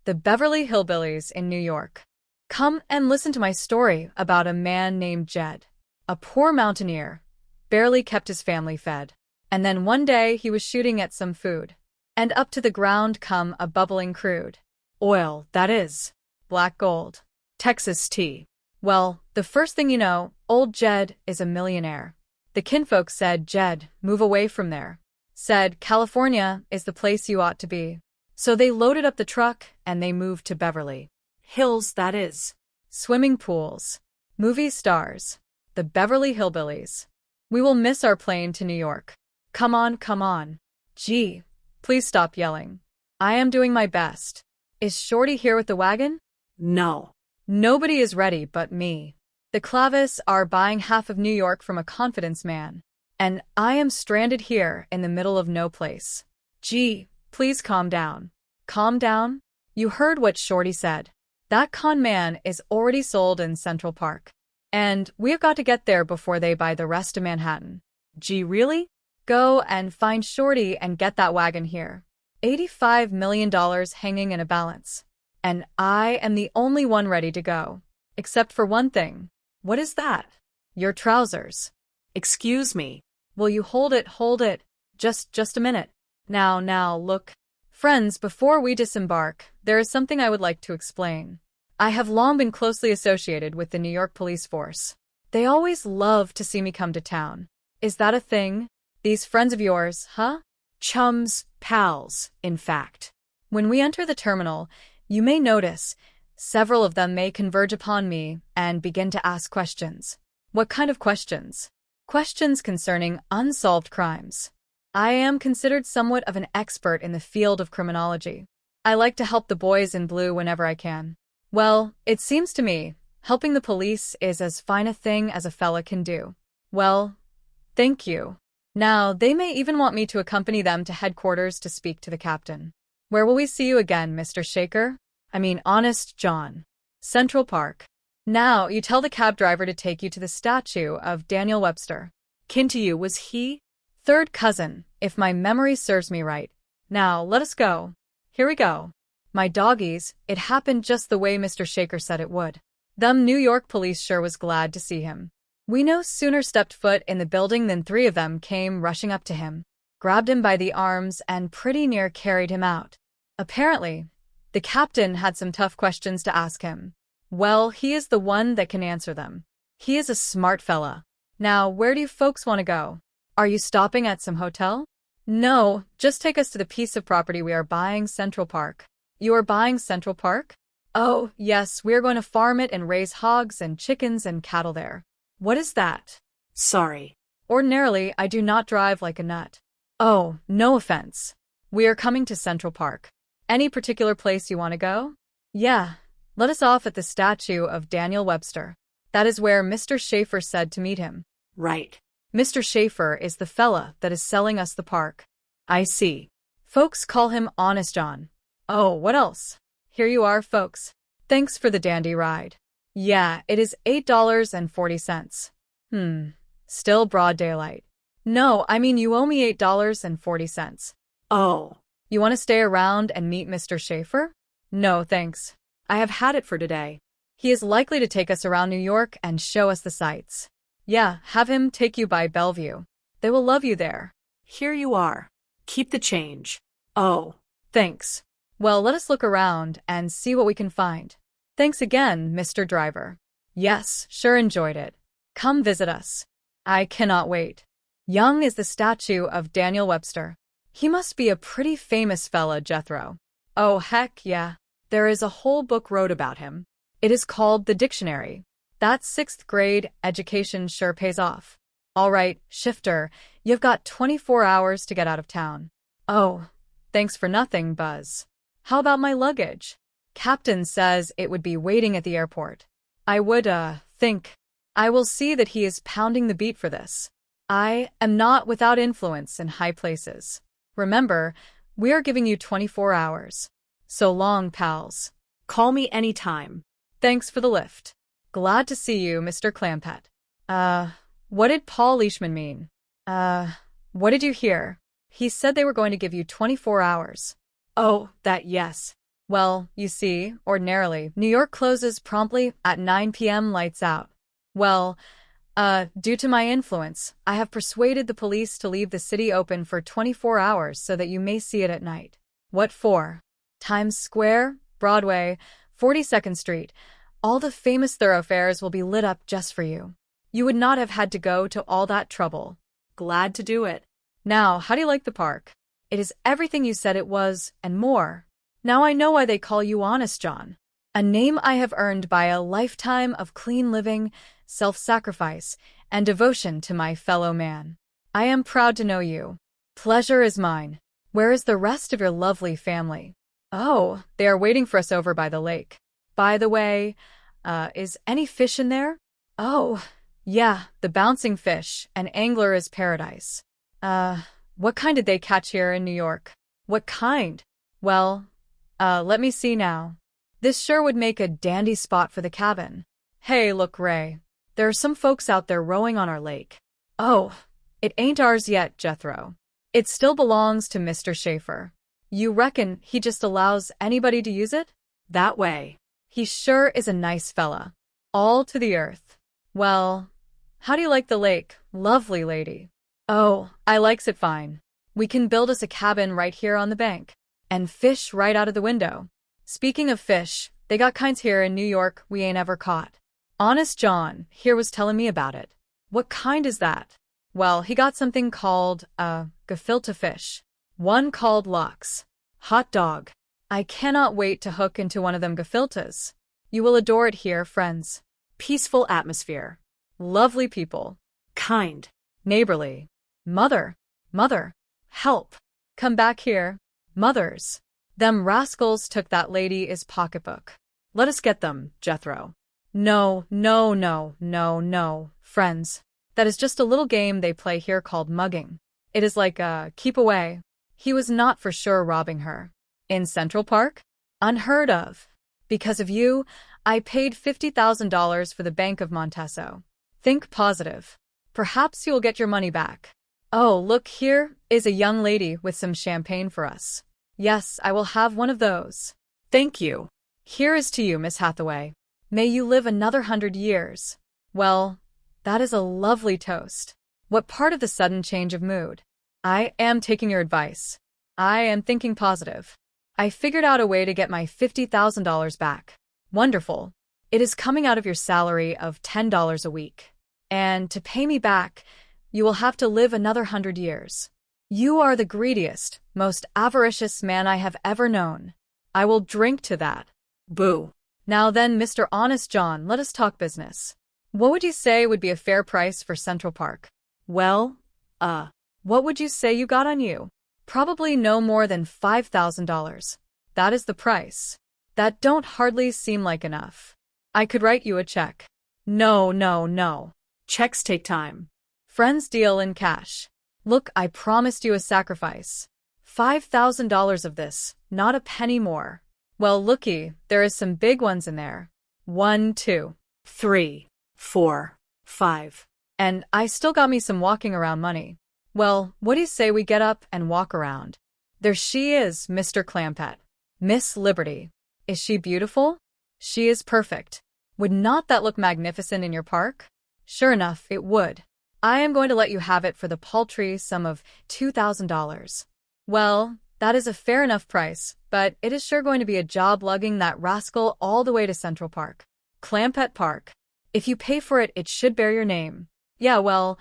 The Beverly Hillbillies in New York. Come and listen to my story about a man named Jed. A poor mountaineer, barely kept his family fed. And then one day he was shooting at some food. And up to the ground come a bubbling crude. Oil, that is. Black gold. Texas tea. Well, the first thing you know, old Jed is a millionaire. The kinfolk said, Jed, move away from there. Said, California is the place you ought to be. So they loaded up the truck and they moved to Beverly Hills, that is. Swimming pools. Movie stars. The Beverly Hillbillies. We will miss our plane to New York. Come on, come on. Gee, please stop yelling. I am doing my best. Is Shorty here with the wagon? No. Nobody is ready but me. The Clavis are buying half of New York from a confidence man. And I am stranded here in the middle of no place. Gee, please calm down. Calm down? You heard what Shorty said. That con man is already sold in Central Park. And we've got to get there before they buy the rest of Manhattan. Gee, really? Go and find Shorty and get that wagon here. $85 million hanging in a balance. And I am the only one ready to go. Except for one thing. What is that? Your trousers. Excuse me. Will you hold it, hold it? Just a minute. Now, look. Friends, before we disembark, there is something I would like to explain. I have long been closely associated with the New York police force. They always love to see me come to town. Is that a thing? These friends of yours, huh? Chums, pals, in fact. When we enter the terminal, you may notice several of them may converge upon me and begin to ask questions. What kind of questions? Questions concerning unsolved crimes. I am considered somewhat of an expert in the field of criminology. I like to help the boys in blue whenever I can. Well, it seems to me, helping the police is as fine a thing as a fella can do. Well, thank you. Now, they may even want me to accompany them to headquarters to speak to the captain. Where will we see you again, Mr. Shaker? I mean, honest John. Central Park. Now, you tell the cab driver to take you to the statue of Daniel Webster. Kin to you, was he? Third cousin, if my memory serves me right. Now, let us go. Here we go. My doggies, it happened just the way Mr. Shaker said it would. Them New York police sure was glad to see him. We no sooner stepped foot in the building than three of them came rushing up to him, grabbed him by the arms, and pretty near carried him out. Apparently, the captain had some tough questions to ask him. Well, he is the one that can answer them. He is a smart fella. Now, where do you folks want to go? Are you stopping at some hotel? No, just take us to the piece of property we are buying, Central Park. You are buying Central Park? Oh, yes, we are going to farm it and raise hogs and chickens and cattle there. What is that? Sorry. Ordinarily, I do not drive like a nut. Oh, no offense. We are coming to Central Park. Any particular place you want to go? Yeah, let us off at the statue of Daniel Webster. That is where Mr. Schaefer said to meet him. Right. Mr. Schaefer is the fella that is selling us the park. I see. Folks call him Honest John. Oh, what else? Here you are, folks. Thanks for the dandy ride. Yeah, it is $8.40. Still broad daylight. No, I mean you owe me $8.40. Oh. You want to stay around and meet Mr. Schaefer? No, thanks. I have had it for today. He is likely to take us around New York and show us the sights. Yeah, have him take you by Bellevue. They will love you there. Here you are. Keep the change. Oh. Thanks. Well, let us look around and see what we can find. Thanks again, Mr. Driver. Yes, sure enjoyed it. Come visit us. I cannot wait. Young is the statue of Daniel Webster. He must be a pretty famous fella, Jethro. Oh, heck yeah. There is a whole book wrote about him. It is called The Dictionary. That 6th grade education sure pays off. All right, Shifter, you've got 24 hours to get out of town. Oh, thanks for nothing, Buzz. How about my luggage? Captain says it would be waiting at the airport. I would, think. I will see that he is pounding the beat for this. I am not without influence in high places. Remember, we are giving you 24 hours. So long, pals. Call me anytime. Thanks for the lift. Glad to see you, Mr. Clampett. What did Paul Leishman mean? What did you hear? He said they were going to give you 24 hours. Oh, that yes. Well, you see, ordinarily, New York closes promptly at 9 p.m. lights out. Well, due to my influence, I have persuaded the police to leave the city open for 24 hours so that you may see it at night. What for? Times Square, Broadway, 42nd Street, all the famous thoroughfares will be lit up just for you. You would not have had to go to all that trouble. Glad to do it. Now, how do you like the park? It is everything you said it was, and more. Now I know why they call you Honest John. A name I have earned by a lifetime of clean living, self-sacrifice, and devotion to my fellow man. I am proud to know you. Pleasure is mine. Where is the rest of your lovely family? Oh, they are waiting for us over by the lake. By the way, is any fish in there? Oh, yeah, the bouncing fish, an angler is paradise. What kind did they catch here in New York? What kind? Well, let me see now. This sure would make a dandy spot for the cabin. Hey, look, Ray. There are some folks out there rowing on our lake. Oh, it ain't ours yet, Jethro. It still belongs to Mr. Schaefer. You reckon he just allows anybody to use it? That way. He sure is a nice fella. All to the earth. Well, how do you like the lake, lovely lady? Oh, I likes it fine. We can build us a cabin right here on the bank. And fish right out of the window. Speaking of fish, they got kinds here in New York we ain't ever caught. Honest John here was telling me about it. What kind is that? Well, he got something called, gefilte fish. One called lox. Hot dog. I cannot wait to hook into one of them gefiltes. You will adore it here, friends. Peaceful atmosphere. Lovely people. Kind. Neighborly. Mother. Help. Come back here. Mothers. Them rascals took that lady's pocketbook. Let us get them, Jethro. No, friends. That is just a little game they play here called mugging. It is like a keep away. He was not for sure robbing her. In Central Park? Unheard of. Because of you, I paid $50,000 for the Bank of Montesso. Think positive. Perhaps you'll get your money back. Oh, look, here is a young lady with some champagne for us. Yes, I will have one of those. Thank you. Here is to you, Miss Hathaway. May you live another 100 years. Well, that is a lovely toast. What part of the sudden change of mood? I am taking your advice. I am thinking positive. I figured out a way to get my $50,000 back. Wonderful. It is coming out of your salary of $10 a week. And to pay me back, you will have to live another 100 years. You are the greediest, most avaricious man I have ever known. I will drink to that. Boo. Now then, Mr. Honest John, let us talk business. What would you say would be a fair price for Central Park? Well, what would you say you got on you? Probably no more than $5,000. That is the price. That don't hardly seem like enough. I could write you a check. No. Checks take time. Friends deal in cash. Look, I promised you a sacrifice. $5,000 of this, not a penny more. Well, looky, there is some big ones in there. 1, 2, 3, 4, 5. And I still got me some walking around money. Well, what do you say we get up and walk around? There she is, Mr. Clampett. Miss Liberty. Is she beautiful? She is perfect. Would not that look magnificent in your park? Sure enough, it would. I am going to let you have it for the paltry sum of $2,000. Well, that is a fair enough price, but it is sure going to be a job lugging that rascal all the way to Central Park. Clampett Park. If you pay for it, it should bear your name. Yeah, well,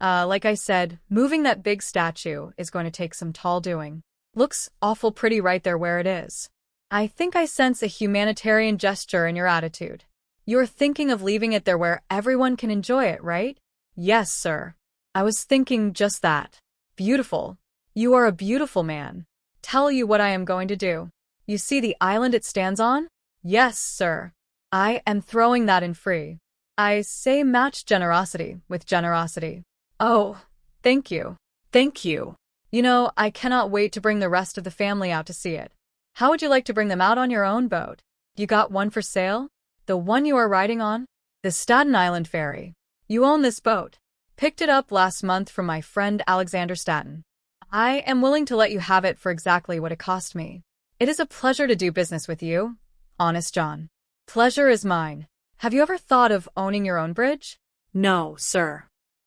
like I said, moving that big statue is going to take some tall doing. Looks awful pretty right there where it is. I think I sense a humanitarian gesture in your attitude. You're thinking of leaving it there where everyone can enjoy it, right? Yes, sir. I was thinking just that. Beautiful. You are a beautiful man. Tell you what I am going to do. You see the island it stands on? Yes, sir. I am throwing that in free. I say match generosity with generosity. Oh, thank you. Thank you. You know, I cannot wait to bring the rest of the family out to see it. How would you like to bring them out on your own boat? You got one for sale? The one you are riding on? The Staten Island Ferry. You own this boat. Picked it up last month from my friend Alexander Staten. I am willing to let you have it for exactly what it cost me. It is a pleasure to do business with you, Honest John. Pleasure is mine. Have you ever thought of owning your own bridge? No, sir.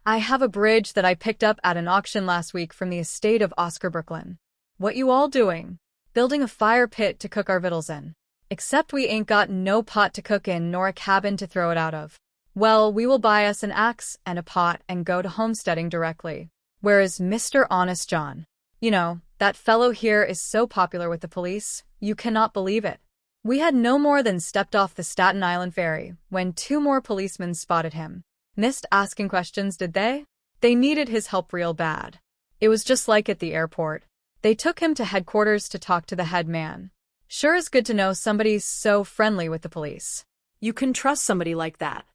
I have a bridge that I picked up at an auction last week from the estate of Oscar Brooklyn. What you all doing? Building a fire pit to cook our victuals in. Except we ain't got no pot to cook in nor a cabin to throw it out of. Well, we will buy us an axe and a pot and go to homesteading directly. Where is Mr. Honest John? You know, that fellow here is so popular with the police, you cannot believe it. We had no more than stepped off the Staten Island ferry when 2 more policemen spotted him. Missed asking questions, did they? They needed his help real bad. It was just like at the airport. They took him to headquarters to talk to the head man. Sure is good to know somebody's so friendly with the police. You can trust somebody like that.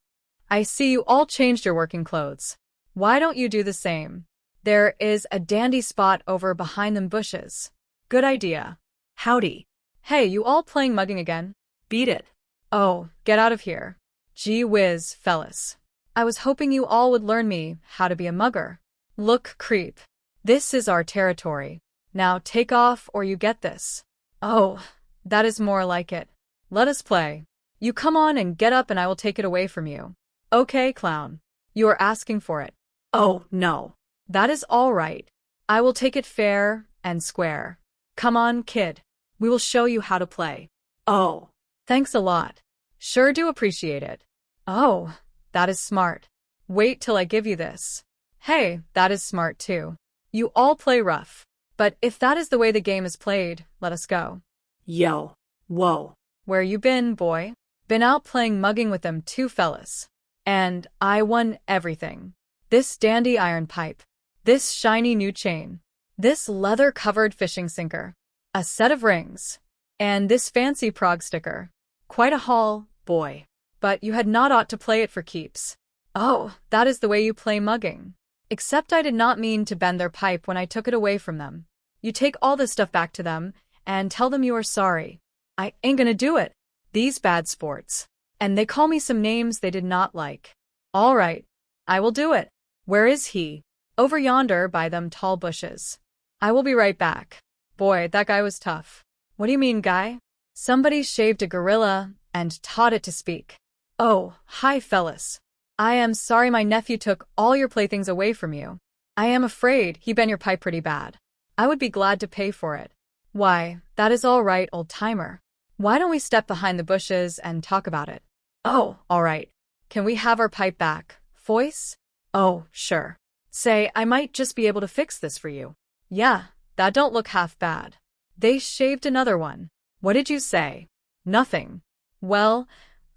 I see you all changed your working clothes. Why don't you do the same? There is a dandy spot over behind them bushes. Good idea. Howdy. Hey, you all playing mugging again? Beat it. Oh, get out of here. Gee whiz, fellas. I was hoping you all would learn me how to be a mugger. Look, creep. This is our territory. Now take off or you get this. Oh, that is more like it. Let us play. You come on and get up and I will take it away from you. Okay, clown. You are asking for it. Oh, no. That is all right. I will take it fair and square. Come on, kid. We will show you how to play. Oh. Thanks a lot. Sure do appreciate it. Oh, that is smart. Wait till I give you this. Hey, that is smart too. You all play rough. But if that is the way the game is played, let us go. Yo. Whoa. Where you been, boy? Been out playing mugging with them 2 fellas. And I won everything. This dandy iron pipe. This shiny new chain. This leather-covered fishing sinker. A set of rings. And this fancy Prague sticker. Quite a haul, boy. But you had not ought to play it for keeps. Oh, that is the way you play mugging. Except I did not mean to bend their pipe when I took it away from them. You take all this stuff back to them, and tell them you are sorry. I ain't gonna do it. These bad sports. And they call me some names they did not like. All right. I will do it. Where is he? Over yonder by them tall bushes. I will be right back. Boy, that guy was tough. What do you mean, guy? Somebody shaved a gorilla and taught it to speak. Oh, hi, fellas. I am sorry my nephew took all your playthings away from you. I am afraid he bent your pipe pretty bad. I would be glad to pay for it. Why, that is all right, old-timer. Why don't we step behind the bushes and talk about it? Oh, all right. Can we have our pipe back, Foyce? Oh, sure. Say, I might just be able to fix this for you. Yeah, that don't look half bad. They shaved another one. What did you say? Nothing. Well,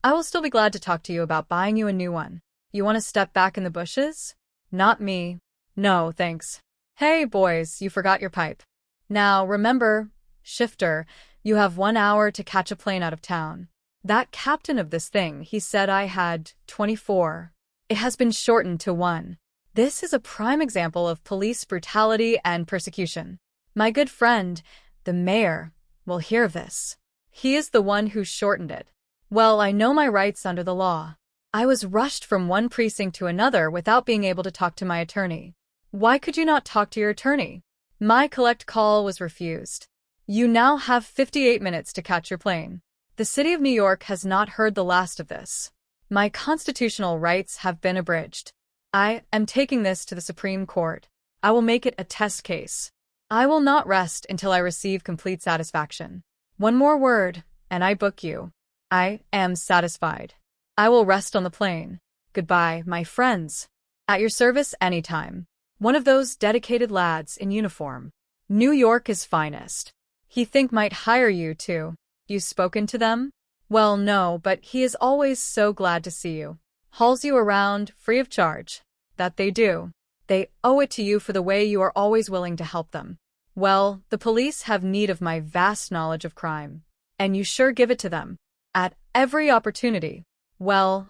I will still be glad to talk to you about buying you a new one. You want to step back in the bushes? Not me. No, thanks. Hey, boys, you forgot your pipe. Now, remember, Shifter, you have 1 hour to catch a plane out of town. That captain of this thing, he said I had 24. It has been shortened to 1. This is a prime example of police brutality and persecution. My good friend, the mayor, will hear of this. He is the one who shortened it. Well, I know my rights under the law. I was rushed from one precinct to another without being able to talk to my attorney. Why could you not talk to your attorney? My collect call was refused. You now have 58 minutes to catch your plane. The city of New York has not heard the last of this. My constitutional rights have been abridged. I am taking this to the Supreme Court. I will make it a test case. I will not rest until I receive complete satisfaction. One more word, and I book you. I am satisfied. I will rest on the plane. Goodbye, my friends. At your service anytime. One of those dedicated lads in uniform. New York is finest. He think might hire you too. You spoken to them? Well, no, but he is always so glad to see you. Hauls you around, free of charge. That they do. They owe it to you for the way you are always willing to help them. Well, the police have need of my vast knowledge of crime. And you sure give it to them. At every opportunity. Well,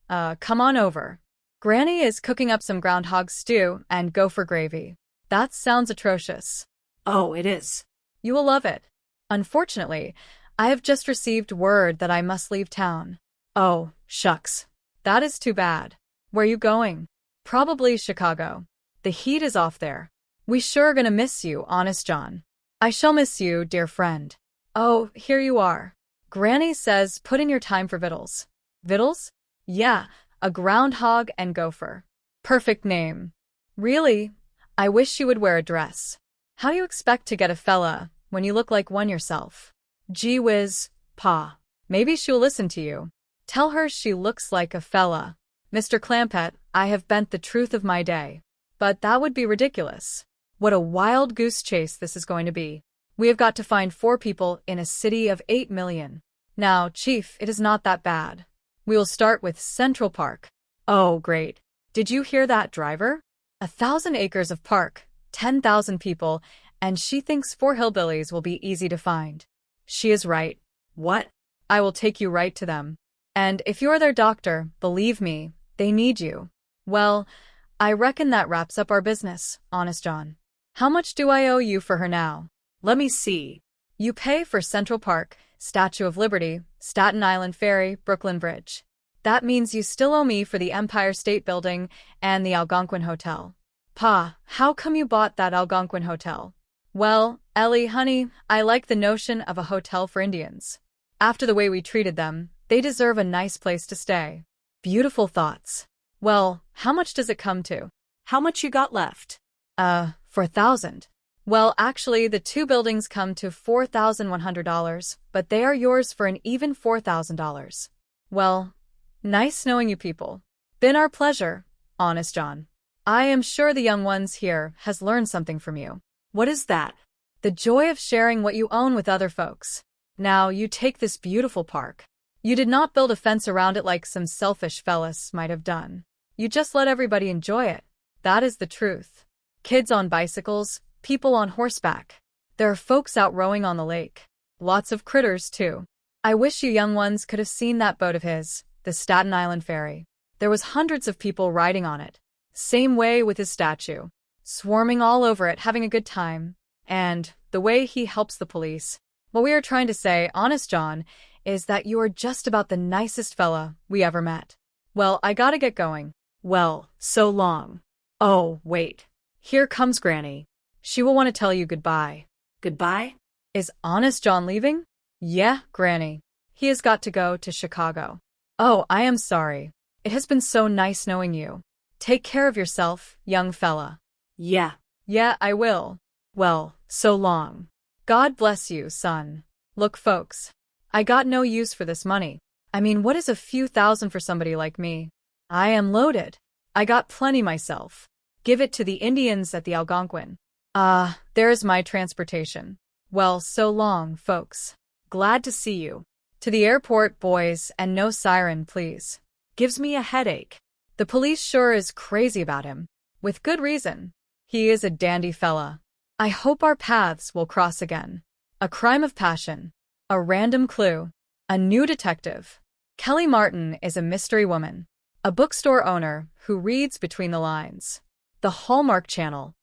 come on over. Granny is cooking up some groundhog stew and gopher gravy. That sounds atrocious. Oh, it is. You will love it. Unfortunately, I have just received word that I must leave town. Oh, shucks. That is too bad. Where you going? Probably Chicago. The heat is off there. We sure are gonna miss you, Honest John. I shall miss you, dear friend. Oh, here you are. Granny says put in your time for Vittles. Vittles? Yeah, a groundhog and gopher. Perfect name. Really? I wish she would wear a dress. How do you expect to get a fella when you look like one yourself? Gee whiz, Pa. Maybe she'll listen to you. Tell her she looks like a fella. Mr. Clampett, I have bent the truth of my day. But that would be ridiculous. What a wild goose chase this is going to be. We have got to find 4 people in a city of 8 million. Now, Chief, it is not that bad. We will start with Central Park. Oh, great. Did you hear that, driver? 1,000 acres of park, 10,000 people, and she thinks 4 hillbillies will be easy to find. She is right. What? I will take you right to them. And if you're their doctor, believe me, they need you. Well, I reckon that wraps up our business, Honest John. How much do I owe you for her now? Let me see. You pay for Central Park, Statue of Liberty, Staten Island Ferry, Brooklyn Bridge. That means you still owe me for the Empire State Building and the Algonquin Hotel. Pa, how come you bought that Algonquin Hotel? Well, Ellie, honey, I like the notion of a hotel for Indians. After the way we treated them, they deserve a nice place to stay. Beautiful thoughts. Well, how much does it come to? How much you got left? For 1,000. Well, actually, the 2 buildings come to $4,100, but they are yours for an even $4,000. Well, nice knowing you people. Been our pleasure, Honest John. I am sure the young ones here has learned something from you. What is that? The joy of sharing what you own with other folks. Now, you take this beautiful park. You did not build a fence around it like some selfish fellas might have done. You just let everybody enjoy it. That is the truth. Kids on bicycles, people on horseback. There are folks out rowing on the lake. Lots of critters, too. I wish you young ones could have seen that boat of his, the Staten Island Ferry. There was hundreds of people riding on it. Same way with his statue. Swarming all over it, having a good time. And the way he helps the police. What we are trying to say, Honest John, is that you are just about the nicest fella we ever met. Well, I gotta get going. Well, so long. Oh, wait. Here comes Granny. She will want to tell you goodbye. Goodbye? Is Honest John leaving? Yeah, Granny. He has got to go to Chicago. Oh, I am sorry. It has been so nice knowing you. Take care of yourself, young fella. Yeah. Yeah, I will. Well, so long. God bless you, son. Look, folks. I got no use for this money. I mean, what is a few thousand for somebody like me? I am loaded. I got plenty myself. Give it to the Indians at the Algonquin. There is my transportation. Well, so long, folks. Glad to see you. To the airport, boys, and no siren, please. Gives me a headache. The police sure is crazy about him. With good reason. He is a dandy fella. I hope our paths will cross again. A crime of passion. A random clue. A new detective. Kelly Martin is a mystery woman. A bookstore owner who reads between the lines. The Hallmark Channel.